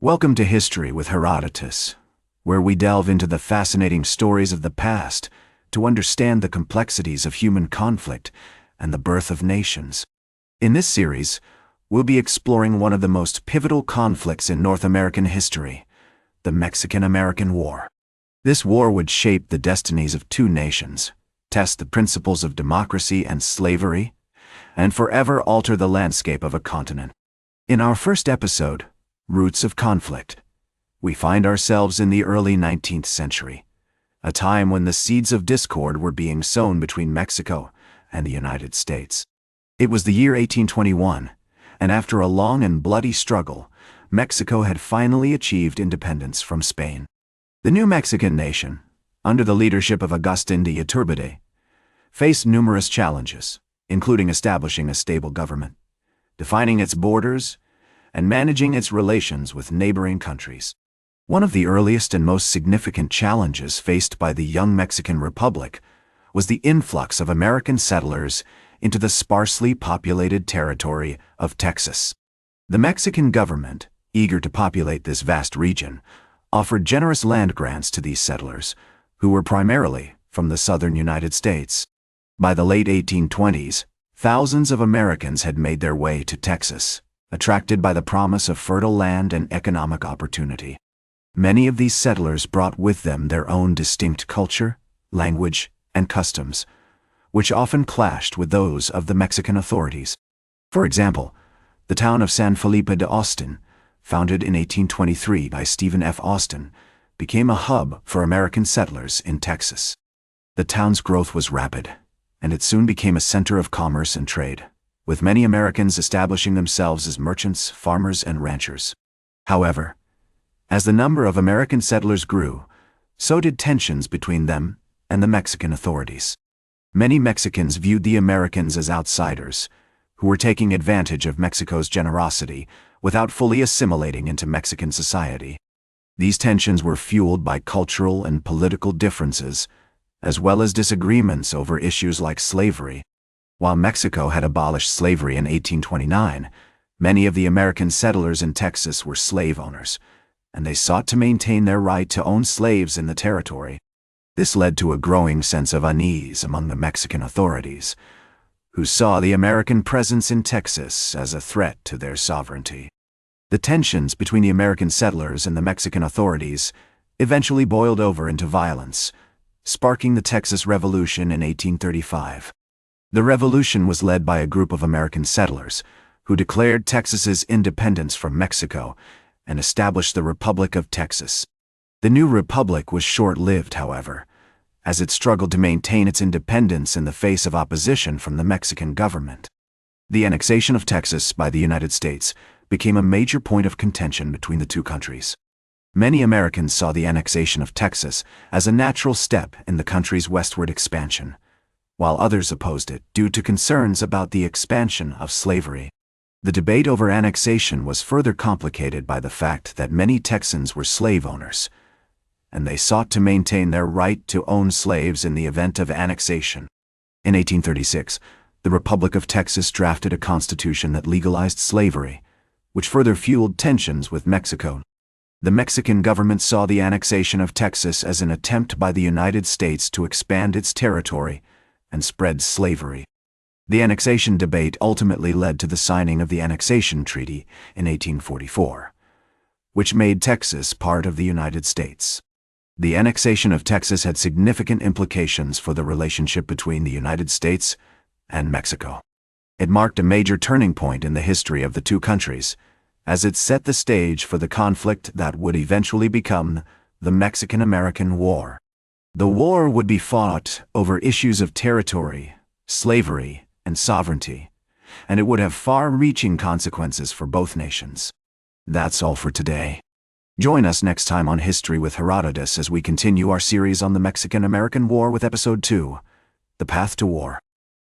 Welcome to History with Herodotus, where we delve into the fascinating stories of the past to understand the complexities of human conflict and the birth of nations. In this series, we'll be exploring one of the most pivotal conflicts in North American history, the Mexican-American War. This war would shape the destinies of two nations, test the principles of democracy and slavery, and forever alter the landscape of a continent. In our first episode, Roots of Conflict, we find ourselves in the early 19th century, a time when the seeds of discord were being sown between Mexico and the United States. It was the year 1821, and after a long and bloody struggle, Mexico had finally achieved independence from Spain. The new Mexican nation, under the leadership of Agustín de Iturbide, faced numerous challenges, including establishing a stable government, defining its borders, and managing its relations with neighboring countries. One of the earliest and most significant challenges faced by the young Mexican Republic was the influx of American settlers into the sparsely populated territory of Texas. The Mexican government, eager to populate this vast region, offered generous land grants to these settlers, who were primarily from the southern United States. By the late 1820s, thousands of Americans had made their way to Texas, attracted by the promise of fertile land and economic opportunity. Many of these settlers brought with them their own distinct culture, language, and customs, which often clashed with those of the Mexican authorities. For example, the town of San Felipe de Austin, founded in 1823 by Stephen F. Austin, became a hub for American settlers in Texas. The town's growth was rapid, and it soon became a center of commerce and trade, with many Americans establishing themselves as merchants, farmers, and ranchers. However, as the number of American settlers grew, so did tensions between them and the Mexican authorities. Many Mexicans viewed the Americans as outsiders, who were taking advantage of Mexico's generosity without fully assimilating into Mexican society. These tensions were fueled by cultural and political differences, as well as disagreements over issues like slavery. While Mexico had abolished slavery in 1829, many of the American settlers in Texas were slave owners, and they sought to maintain their right to own slaves in the territory. This led to a growing sense of unease among the Mexican authorities, who saw the American presence in Texas as a threat to their sovereignty. The tensions between the American settlers and the Mexican authorities eventually boiled over into violence, sparking the Texas Revolution in 1835. The revolution was led by a group of American settlers who declared Texas's independence from Mexico and established the Republic of Texas. The new republic was short-lived, however, as it struggled to maintain its independence in the face of opposition from the Mexican government. The annexation of Texas by the United States became a major point of contention between the two countries. Many Americans saw the annexation of Texas as a natural step in the country's westward expansion, while others opposed it due to concerns about the expansion of slavery. The debate over annexation was further complicated by the fact that many Texans were slave owners, and they sought to maintain their right to own slaves in the event of annexation. In 1836, the Republic of Texas drafted a constitution that legalized slavery, which further fueled tensions with Mexico. The Mexican government saw the annexation of Texas as an attempt by the United States to expand its territory and spread slavery. The annexation debate ultimately led to the signing of the Annexation Treaty in 1844, which made Texas part of the United States. The annexation of Texas had significant implications for the relationship between the United States and Mexico. It marked a major turning point in the history of the two countries, as it set the stage for the conflict that would eventually become the Mexican-American War. The war would be fought over issues of territory, slavery, and sovereignty, and it would have far-reaching consequences for both nations. That's all for today. Join us next time on History with Herodotus as we continue our series on the Mexican-American War with Episode 2, The Path to War.